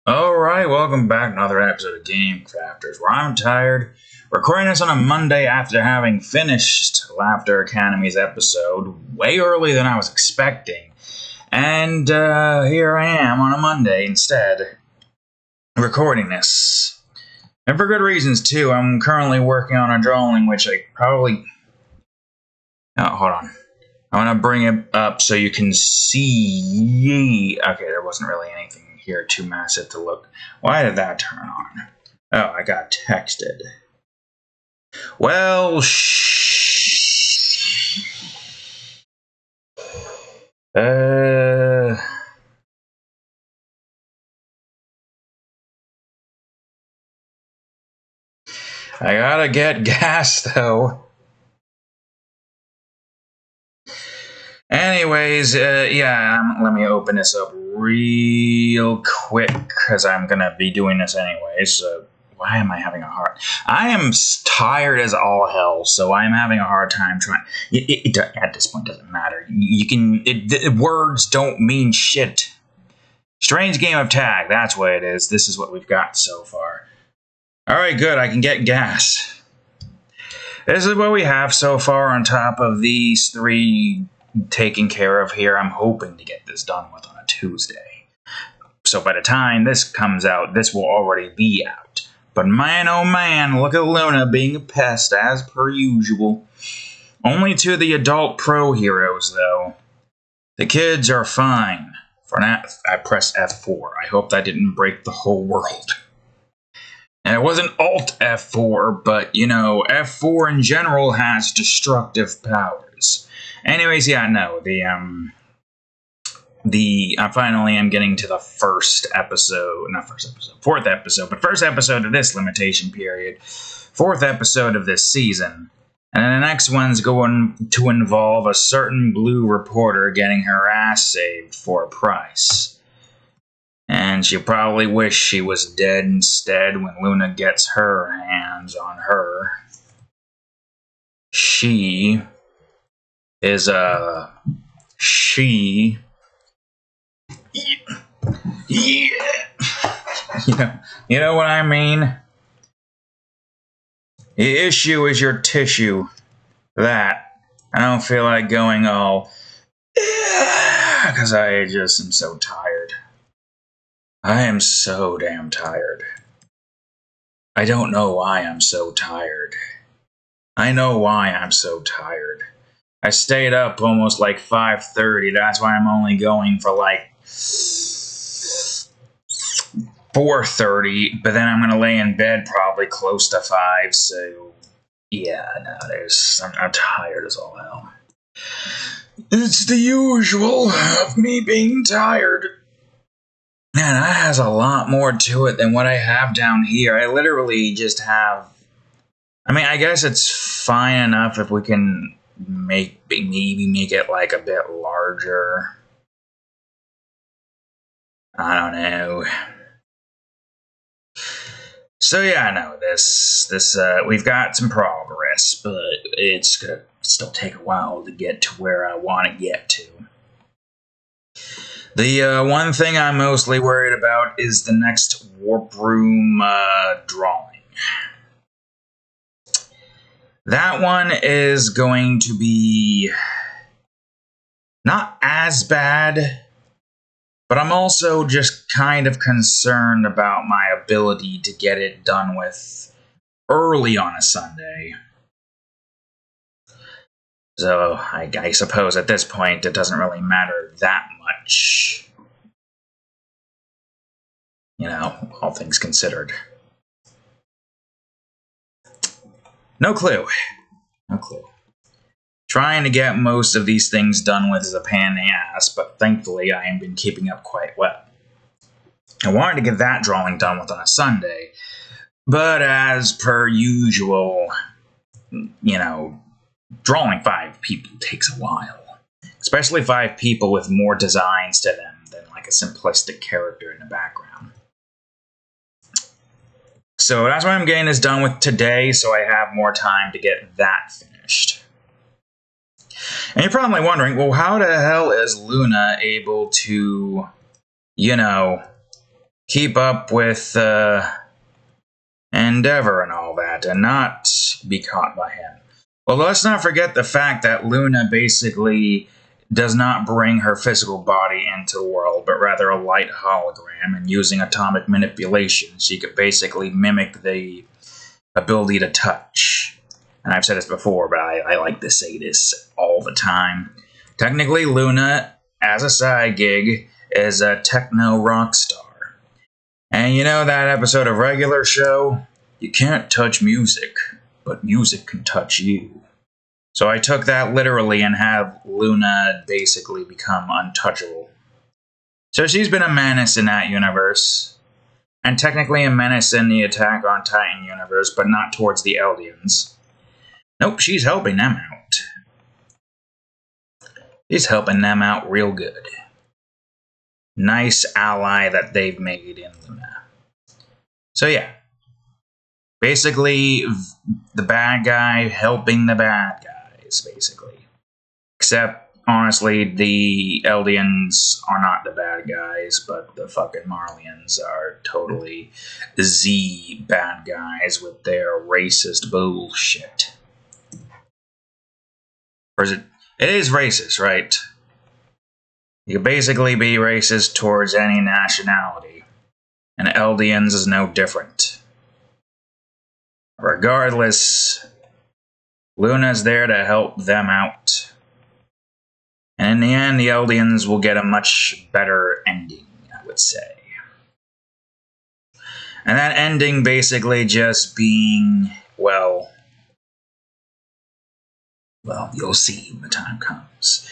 Alright, welcome back to another episode of Game Crafters, where I'm tired, recording this on a Monday after having finished Laughter Academy's episode way earlier than I was expecting. And here I am on a Monday instead, recording this. And for good reasons too. I'm currently working on a drawing which I probably... Oh, hold on. I'm going to bring it up so you can see... Okay, there wasn't really anything here too massive to look. Why did that turn on? Oh, I got texted. Well, I gotta get gas though. Anyways, yeah, let me open this up real quick, because I'm gonna be doing this anyway, so why am I having a hard... I am tired as all hell, so I'm having a hard time trying... at this point, it doesn't matter. You can... words don't mean shit. Strange game of tag, that's what it is. This is what we've got so far. Alright, good, I can get gas. This is what we have so far on top of these three taken care of here. I'm hoping to get this done with on a Tuesday. So by the time this comes out, this will already be out. But man, oh man, look at Luna being a pest as per usual. Only to the adult pro heroes, though. The kids are fine. For now, I pressed F4. I hope that didn't break the whole world. And it wasn't Alt F4, but, you know, F4 in general has destructive powers. Anyways, yeah, no, I finally am getting to the fourth episode, of this limitation period, fourth episode of this season. And the next one's going to involve a certain blue reporter getting her ass saved for a price. And she'll probably wish she was dead instead when Luna gets her hands on her. She is she... Yeah. You know what I mean? The issue is your tissue. That. I don't feel like going all... because I just am so tired. I am so damn tired. I don't know why I'm so tired. I know why I'm so tired. I stayed up almost like 5:30. That's why I'm only going for like 4:30. But then I'm gonna lay in bed probably close to 5. So yeah, no, I'm tired as all hell. It's the usual of me being tired. Man, that has a lot more to it than what I have down here. I literally just have... I mean, I guess it's fine enough if we can maybe make it like a bit larger. I don't know. So yeah, no, this we've got some progress, but it's gonna still take a while to get to where I want to get to. The one thing I'm mostly worried about is the next warp room drawing. That one is going to be not as bad, but I'm also just kind of concerned about my ability to get it done with early on a Sunday. So I suppose at this point it doesn't really matter that much. You know, all things considered. No clue. Trying to get most of these things done with is a pain in the ass, but thankfully I have been keeping up quite well. I wanted to get that drawing done with on a Sunday, but as per usual, you know, drawing 5 people takes a while. Especially 5 people with more designs to them than like a simplistic character in the background. So that's why I'm getting this done with today, so I have more time to get that finished. And you're probably wondering, well, how the hell is Luna able to, you know, keep up with Endeavor and all that, and not be caught by him. Well, let's not forget the fact that Luna basically does not bring her physical body into the world, but rather a light hologram, and using atomic manipulation, she could basically mimic the ability to touch. And I've said this before, but I like to say this all the time. Technically, Luna, as a side gig, is a techno rock star. And you know that episode of Regular Show? You can't touch music, but music can touch you. So I took that literally and have Luna basically become untouchable. So she's been a menace in that universe. And technically a menace in the Attack on Titan universe, but not towards the Eldians. Nope, she's helping them out. She's helping them out real good. Nice ally that they've made in Luna. So yeah. Basically, the bad guy helping the bad guys, basically. Except, honestly, the Eldians are not the bad guys, but the fucking Marlians are totally the bad guys with their racist bullshit. Or is it? It is racist, right? You can basically be racist towards any nationality, and Eldians is no different. Regardless, Luna's there to help them out. And in the end, the Eldians will get a much better ending, I would say. And that ending basically just being, well, you'll see when the time comes.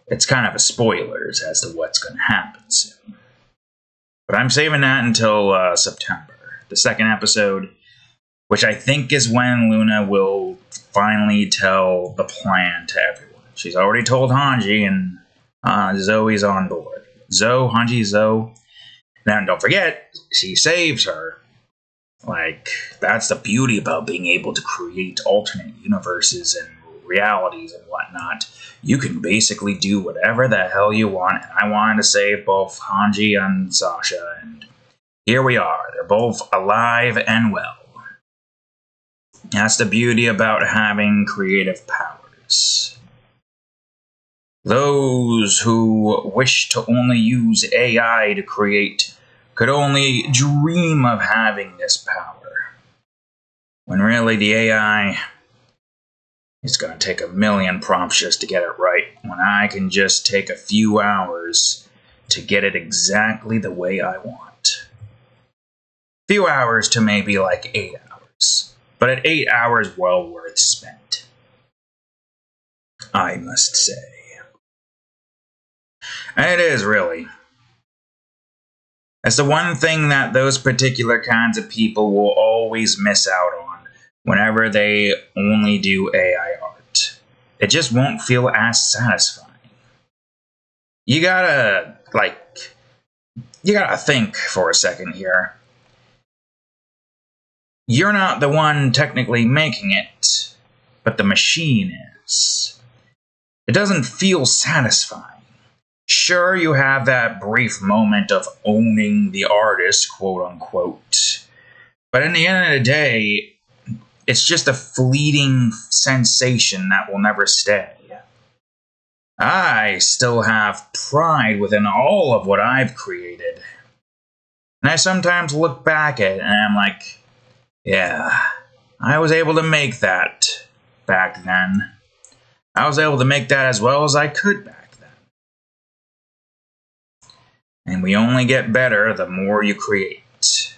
It's kind of a spoilers as to what's going to happen soon. But I'm saving that until September. The second episode, which I think is when Luna will finally tell the plan to everyone. She's already told Hanji, and Zoe's on board. Hanji, Zoe. Now, don't forget, she saves her. Like, that's the beauty about being able to create alternate universes and realities and whatnot. You can basically do whatever the hell you want. And I wanted to save both Hanji and Sasha, and here we are. They're both alive and well. That's the beauty about having creative powers. Those who wish to only use AI to create could only dream of having this power. When really the AI is going to take 1,000,000 prompts just to get it right, when I can just take a few hours to get it exactly the way I want. Few hours to maybe like 8 hours. But at 8 hours, well worth spent, I must say. And it is, really. It's the one thing that those particular kinds of people will always miss out on whenever they only do AI art. It just won't feel as satisfying. You gotta think for a second here. You're not the one technically making it, but the machine is. It doesn't feel satisfying. Sure, you have that brief moment of owning the artist, quote unquote. But in the end of the day, it's just a fleeting sensation that will never stay. I still have pride within all of what I've created. And I sometimes look back at it and I'm like, yeah, I was able to make that back then. I was able to make that as well as I could back then. And we only get better the more you create.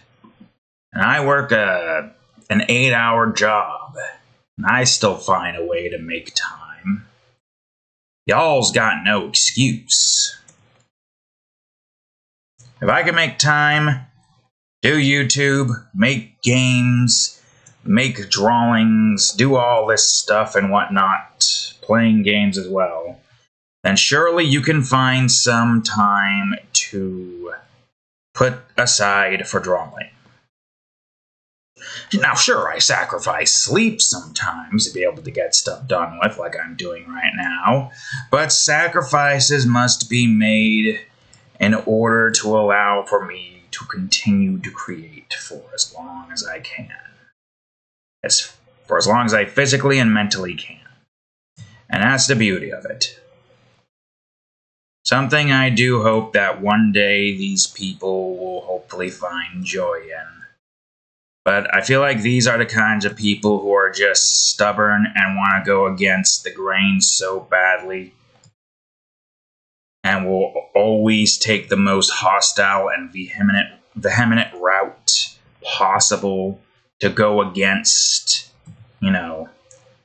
And I work an 8-hour job, and I still find a way to make time. Y'all's got no excuse. If I can make time, do YouTube, make games, make drawings, do all this stuff and whatnot, playing games as well, then surely you can find some time to put aside for drawing. Now, sure, I sacrifice sleep sometimes to be able to get stuff done with, like I'm doing right now, but sacrifices must be made in order to allow for me to to continue to create for as long as I can. For as long as I physically and mentally can. And that's the beauty of it. Something I do hope that one day these people will hopefully find joy in. But I feel like these are the kinds of people who are just stubborn and want to go against the grain so badly, and will always take the most hostile and vehement route possible to go against,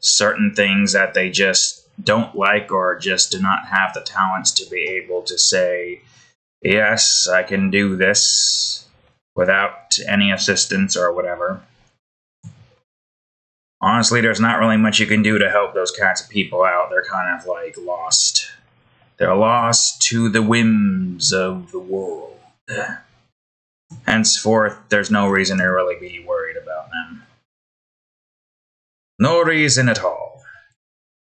certain things that they just don't like or just do not have the talents to be able to say, yes, I can do this without any assistance or whatever. Honestly, there's not really much you can do to help those kinds of people out. They're kind of like lost. They're lost to the whims of the world. Henceforth, there's no reason to really be worried about them. No reason at all.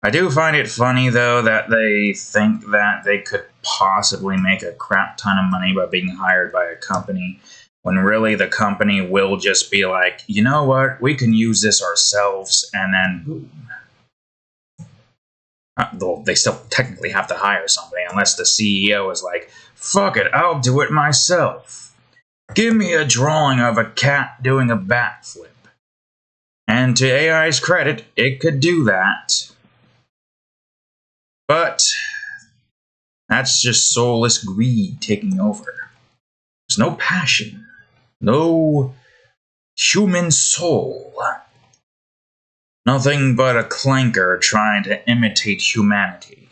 I do find it funny, though, that they think that they could possibly make a crap ton of money by being hired by a company, when really the company will just be like, you know what, we can use this ourselves, and then boom. Though they still technically have to hire somebody, unless the CEO is like, fuck it, I'll do it myself. Give me a drawing of a cat doing a backflip. And to AI's credit, it could do that. But that's just soulless greed taking over. There's no passion, no human soul. Nothing but a clanker trying to imitate humanity.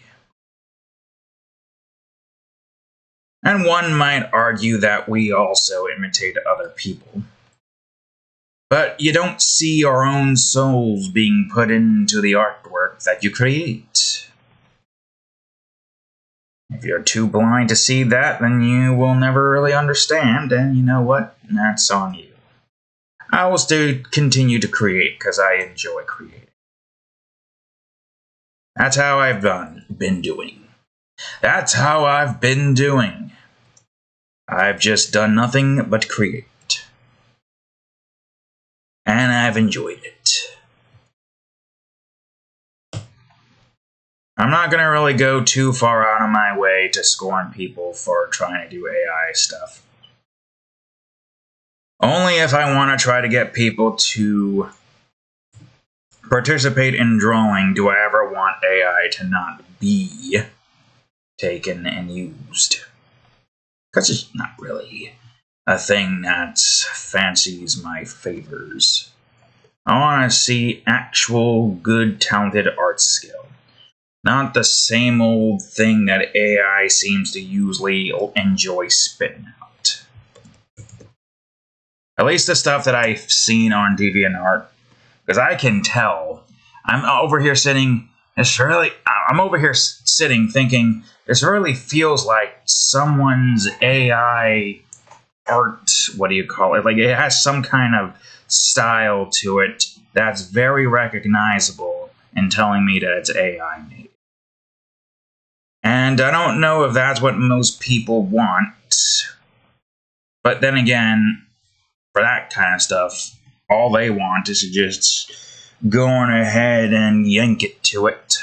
And one might argue that we also imitate other people. But you don't see our own souls being put into the artwork that you create. If you're too blind to see that, then you will never really understand, and you know what? That's on you. I will still continue to create because I enjoy creating. That's how I've been doing. That's how I've been doing. I've just done nothing but create. And I've enjoyed it. I'm not going to really go too far out of my way to scorn people for trying to do AI stuff. Only if I want to try to get people to participate in drawing do I ever want AI to not be taken and used. Because it's not really a thing that fancies my favors. I want to see actual, good, talented art skill. Not the same old thing that AI seems to usually enjoy spitting out. At least the stuff that I've seen on DeviantArt, because I can tell. I'm over here sitting thinking, this really feels like someone's AI art, what do you call it? Like, it has some kind of style to it that's very recognizable in telling me that it's AI made. And I don't know if that's what most people want. But then again, for that kind of stuff, all they want is to just go on ahead and yank it to it.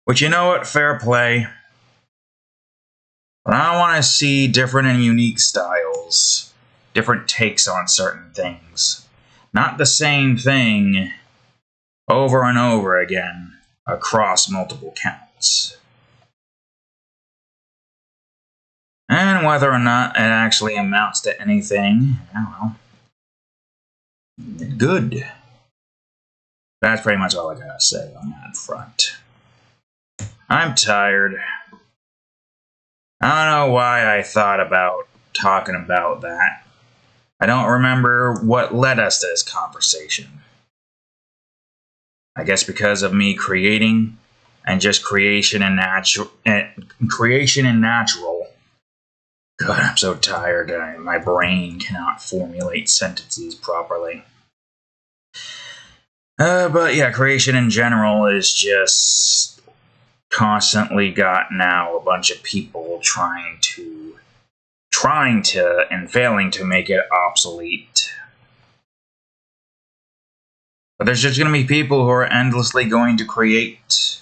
Which, you know what? Fair play. But I want to see different and unique styles. Different takes on certain things. Not the same thing over and over again across multiple counts. And whether or not it actually amounts to anything, well, good. That's pretty much all I gotta say on that front. I'm tired. I don't know why I thought about talking about that. I don't remember what led us to this conversation. I guess because of me creating and just creation and natural. God, I'm so tired. My brain cannot formulate sentences properly. But yeah, creation in general is just constantly got now a bunch of people trying trying to and failing to make it obsolete. But there's just going to be people who are endlessly going to create.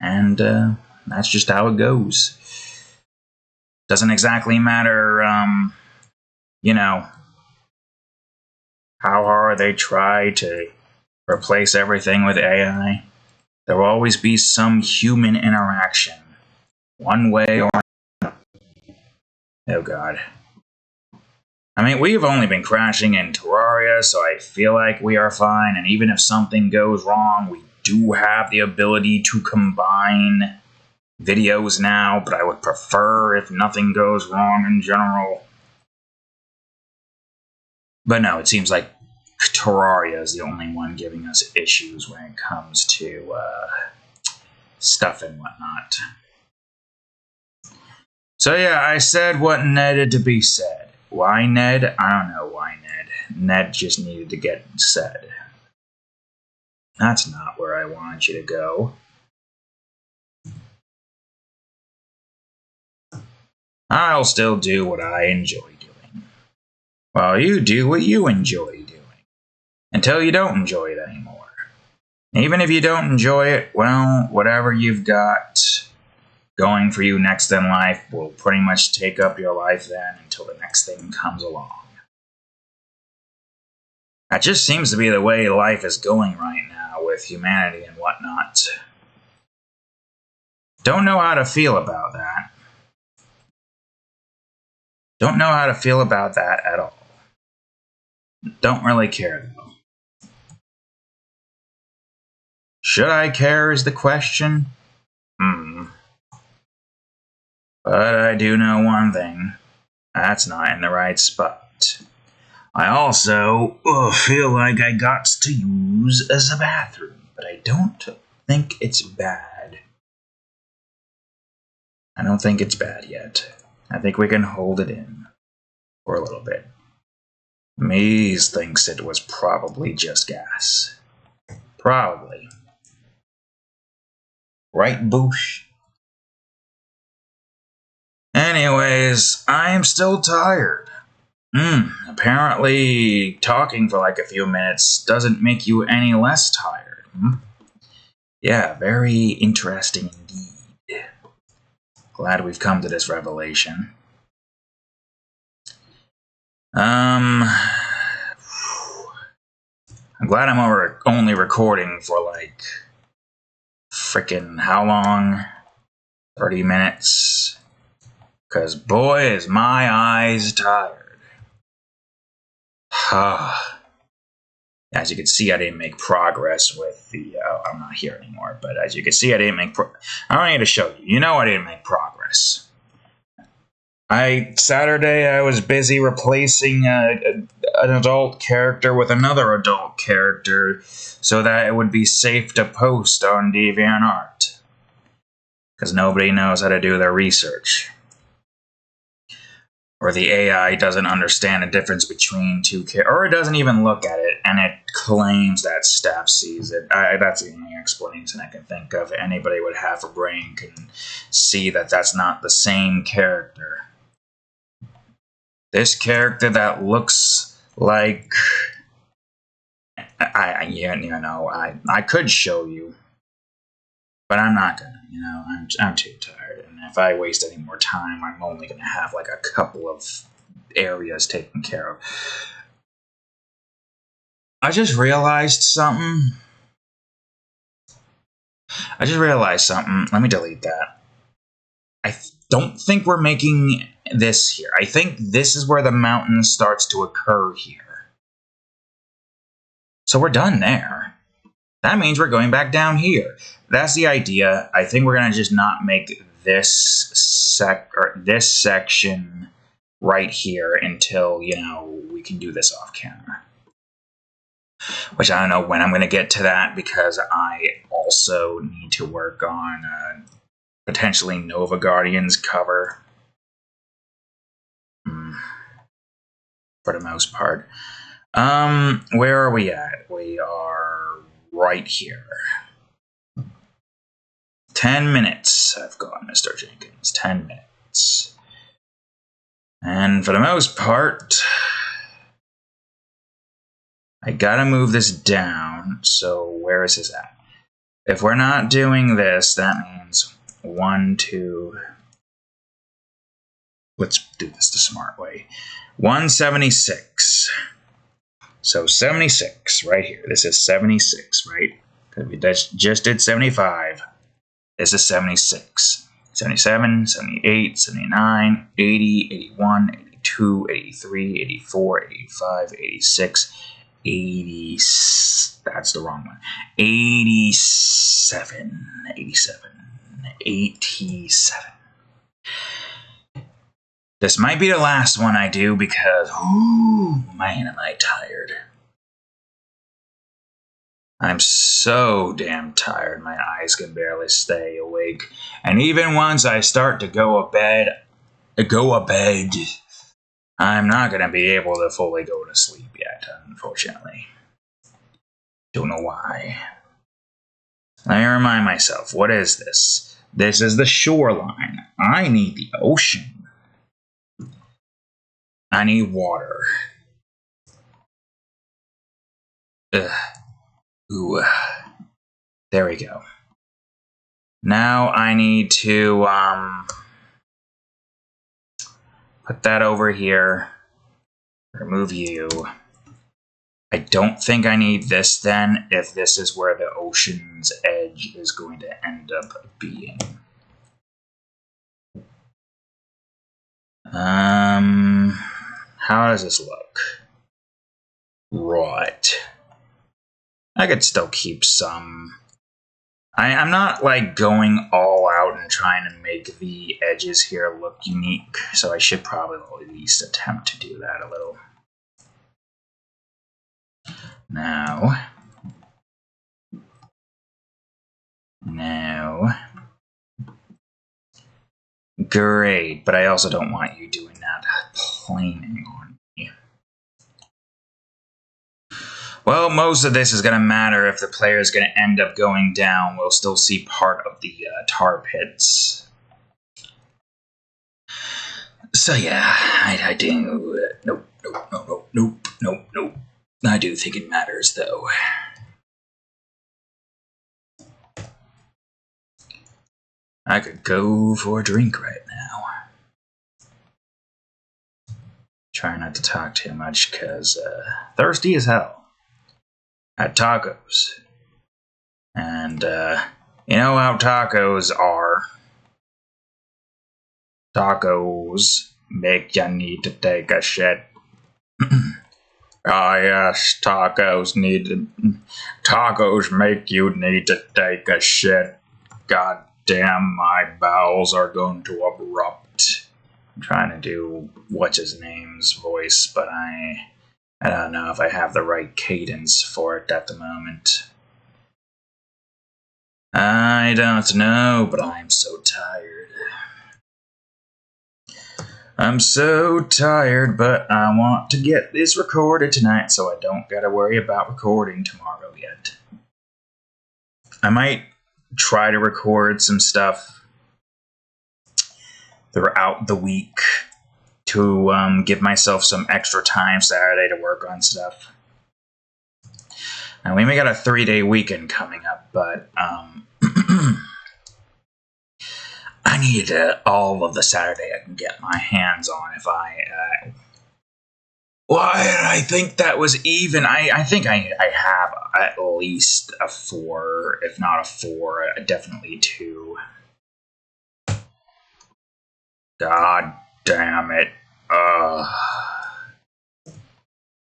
And that's just how it goes. Doesn't exactly matter, you know, how hard they try to replace everything with AI. There will always be some human interaction, one way or another. Oh God. I mean, we've only been crashing in Terraria, so I feel like we are fine, and even if something goes wrong, we do have the ability to combine videos now, but I would prefer if nothing goes wrong in general. But no, it seems like Terraria is the only one giving us issues when it comes to stuff and whatnot. So yeah, I said what needed to be said. Why Ned? I don't know why Ned. Ned just needed to get said. That's not where I wanted you to go. I'll still do what I enjoy doing, while you do what you enjoy doing, until you don't enjoy it anymore. Even if you don't enjoy it, well, whatever you've got going for you next in life will pretty much take up your life then until the next thing comes along. That just seems to be the way life is going right now with humanity and whatnot. Don't know how to feel about that. Don't know how to feel about that at all. Don't really care though. Should I care is the question? But I do know one thing. That's not in the right spot. I also feel like I got to use as a bathroom, but I don't think it's bad. I don't think it's bad yet. I think we can hold it in for a little bit. Mies thinks it was probably just gas. Probably. Right, Boosh? Anyways, I'm still tired. Apparently talking for like a few minutes doesn't make you any less tired. Yeah, very interesting indeed. Glad we've come to this revelation. I'm glad I'm only recording for like frickin' how long? 30 minutes. Cause boy is my eyes tired. As you can see, I didn't make progress with the, I'm not here anymore, but as you can see, I didn't make I don't need to show you. You know I didn't make progress. Saturday, I was busy replacing an adult character with another adult character so that it would be safe to post on DeviantArt. Because nobody knows how to do their research. Or the AI doesn't understand the difference between two characters, or it doesn't even look at it, and it claims that Steph sees it. That's the only explanation I can think of. Anybody with half a brain can see that that's not the same character. This character that looks like... I could show you, but I'm not gonna. I'm too tired, and if I waste any more time, I'm only gonna have like a couple of areas taken care of. I just realized something. Let me delete that. I don't think we're making this here. I think this is where the mountain starts to occur here. So we're done there. That means we're going back down here. That's the idea. I think we're gonna just not make this section right here until we can do this off camera. Which I don't know when I'm gonna get to that, because I also need to work on potentially Nova Guardian's cover. For the most part. Where are we at? We are right here. 10 minutes I've got, Mr. Jenkins. 10 minutes. targets. And for the most part, I gotta move this down. So where is this at? If we're not doing this, that means 1, 2. Let's do this the smart way. 176. So 76 right here. This is 76, right? Because we just did 75. This is 76. 77, 78, 79, 80, 81, 82, 83, 84, 85, 86, 80. That's the wrong one. 87, 87, 87. This might be the last one I do because, oh man, am I tired. I'm so damn tired, my eyes can barely stay awake. And even once I start to go a bed, I'm not going to be able to fully go to sleep yet, unfortunately. Don't know why. I remind myself, what is this? This is the shoreline. I need the ocean. I need water. Ugh. Ooh. There we go. Now I need to put that over here. Remove you. I don't think I need this then, if this is where the ocean's edge is going to end up being. How does this look? Right. I could still keep some. I'm not like going all out and trying to make the edges here look unique, so I should probably at least attempt to do that a little. Now. Great, but I also don't want you doing that planing on me. Well, most of this is going to matter if the player is going to end up going down. We'll still see part of the tar pits. So yeah, I do. Nope. I do think it matters, though. I could go for a drink right now. Try not to talk too much, because thirsty as hell. Had tacos. And you know how tacos are. Tacos make you need to take a shit. Ah, yes, tacos make you need to take a shit. God damn, my bowels are going to erupt. I'm trying to do what's his name's voice, but I don't know if I have the right cadence for it at the moment. I don't know, but I'm so tired. I'm so tired, but I want to get this recorded tonight so I don't gotta worry about recording tomorrow yet. I might try to record some stuff throughout the week to give myself some extra time Saturday to work on stuff. And we may got a 3-day weekend coming up, but I need all of the Saturday I can get my hands on if I... I think that was even. I think I have at least a 4, if not a 4, definitely 2. God damn it.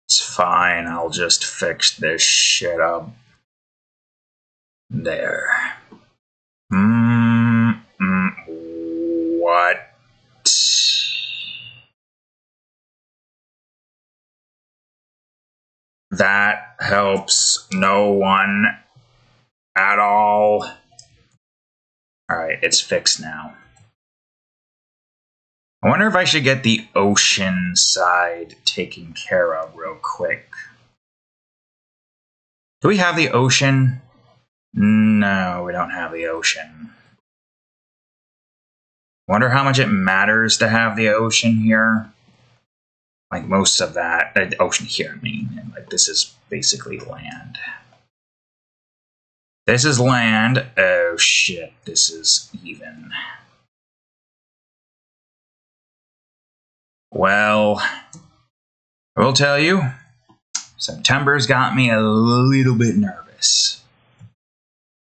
It's fine, I'll just fix this shit up. There. What? That helps no one at all. Alright, it's fixed now. I wonder if I should get the ocean side taken care of real quick. Do we have the ocean? No, we don't have the ocean. Wonder how much it matters to have the ocean here. Like most of that, ocean here, I mean, and like this is basically land. This is land. Oh shit, this is even. Well, I will tell you, September's got me a little bit nervous.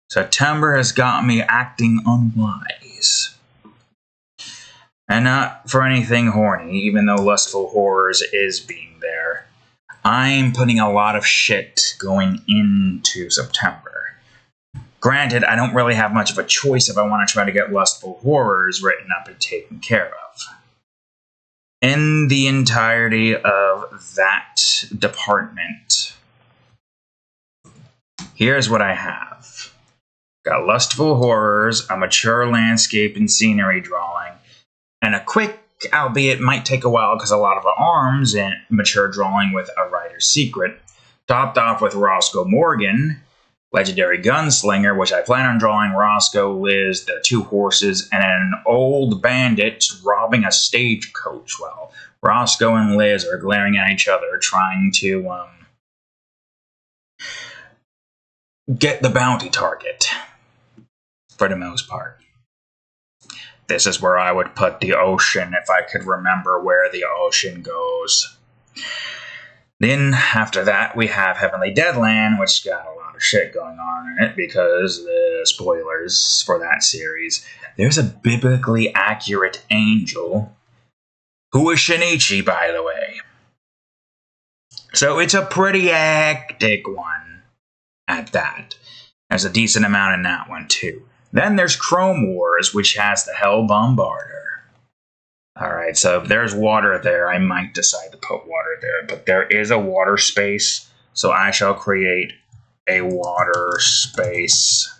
September has got me acting unwise. And not for anything horny, even though Lustful Horrors is being there. I'm putting a lot of shit going into September. Granted, I don't really have much of a choice if I want to try to get Lustful Horrors written up and taken care of. In the entirety of that department, here's what I have. Got Lustful Horrors, a mature landscape and scenery drawing, and a quick, albeit might take a while because a lot of the arms and mature drawing with a writer's secret, topped off with Roscoe Morgan, legendary gunslinger, which I plan on drawing Roscoe, Liz, their 2 horses, and an old bandit robbing a stagecoach while Roscoe and Liz are glaring at each other trying to get the bounty target, for the most part. This is where I would put the ocean if I could remember where the ocean goes. Then, after that, we have Heavenly Deadland, which got a lot of shit going on in it because, spoilers for that series, there's a biblically accurate angel, who is Shinichi, by the way. So it's a pretty hectic one at that. There's a decent amount in that one, too. Then there's Chrome Wars, which has the Hell Bombarder. Alright, so if there's water there, I might decide to put water there. But there is a water space, so I shall create a water space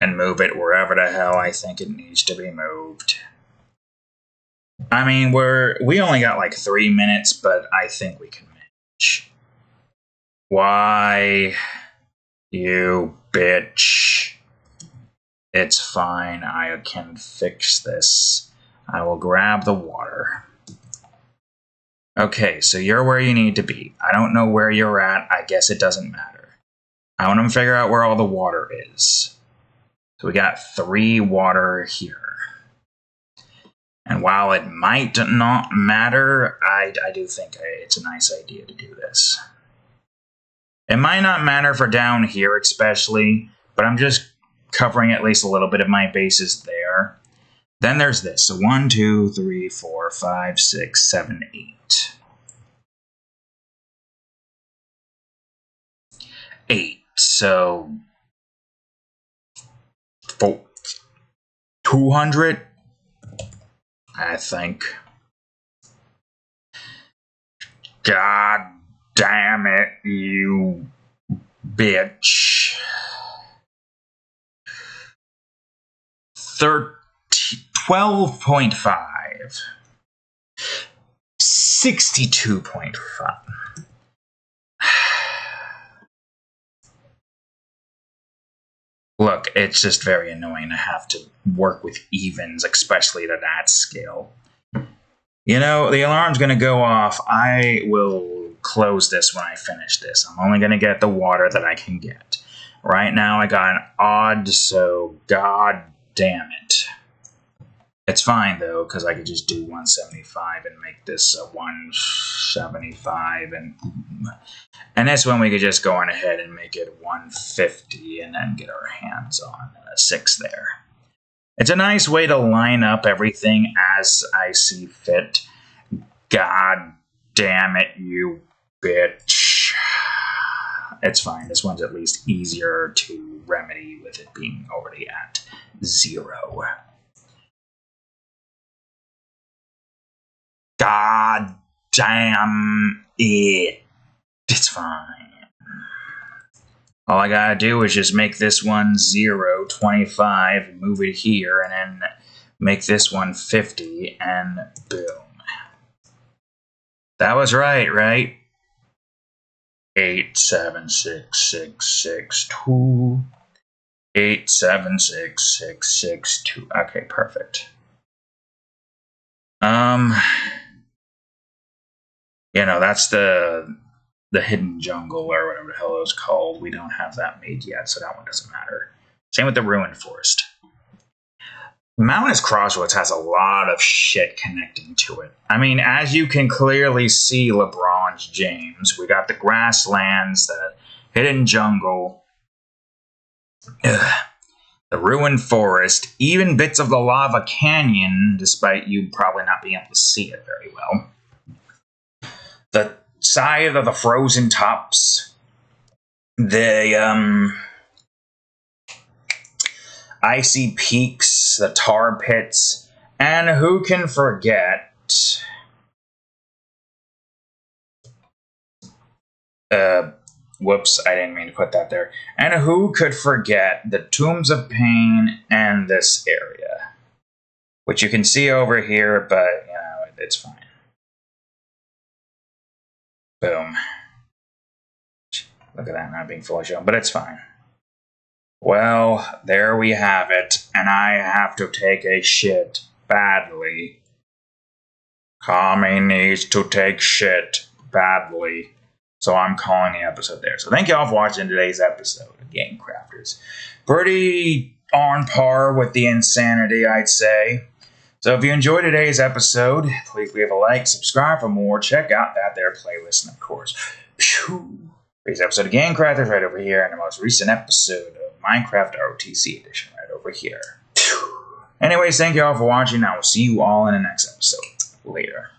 and move it wherever the hell I think it needs to be moved. I mean, we only got like 3 minutes, but I think we can manage. Why, you bitch. It's fine, I can fix this. I will grab the water. Okay, so you're where you need to be. I don't know where you're at, I guess it doesn't matter. I want to figure out where all the water is. So we got 3 water here. And while it might not matter, I do think it's a nice idea to do this. It might not matter for down here especially, but I'm just covering at least a little bit of my bases there. Then there's this. So 1, 2, 3, 4, 5, 6, 7, 8. 8. So 200, I think. God damn it, you bitch. 12.5. 62.5. Look, it's just very annoying to have to work with evens, especially to that scale. You know, the alarm's going to go off. I will close this when I finish this. I'm only going to get the water that I can get. Right now I got an odd, so god damn it. It's fine, though, because I could just do 175 and make this a 175. And this one we could just go on ahead and make it 150 and then get our hands on a 6 there. It's a nice way to line up everything as I see fit. God damn it, you bitch. It's fine. This one's at least easier to remedy with it being already at 0. God damn it. It's fine. All I gotta do is just make this one 0, 25, move it here, and then make this one 50, and boom. That was right? 8, 7, 6, 6, 6, 2. 876662. Okay, perfect. That's the hidden jungle or whatever the hell it was called. We don't have that made yet, so that one doesn't matter. Same with the ruined forest. Mountainous Crossroads has a lot of shit connecting to it. I mean, as you can clearly see, LeBron James, we got the grasslands, the hidden jungle, the ruined forest, even bits of the lava canyon, despite you probably not being able to see it very well. The side of the frozen tops, the icy peaks, the tar pits, and who can forget whoops, I didn't mean to put that there. And who could forget the Tombs of Pain and this area, which you can see over here, but it's fine. Boom. Look at that not being fully shown, but it's fine. Well, there we have it, and I have to take a shit badly. Kami needs to take shit badly. So I'm calling the episode there. So thank you all for watching today's episode of Game Crafters. Pretty on par with the insanity, I'd say. So if you enjoyed today's episode, please leave a like, subscribe for more, check out that there playlist, and of course, today's episode of Game Crafters right over here, and the most recent episode of Minecraft ROTC Edition right over here. Anyways, thank you all for watching. I will see you all in the next episode. Later.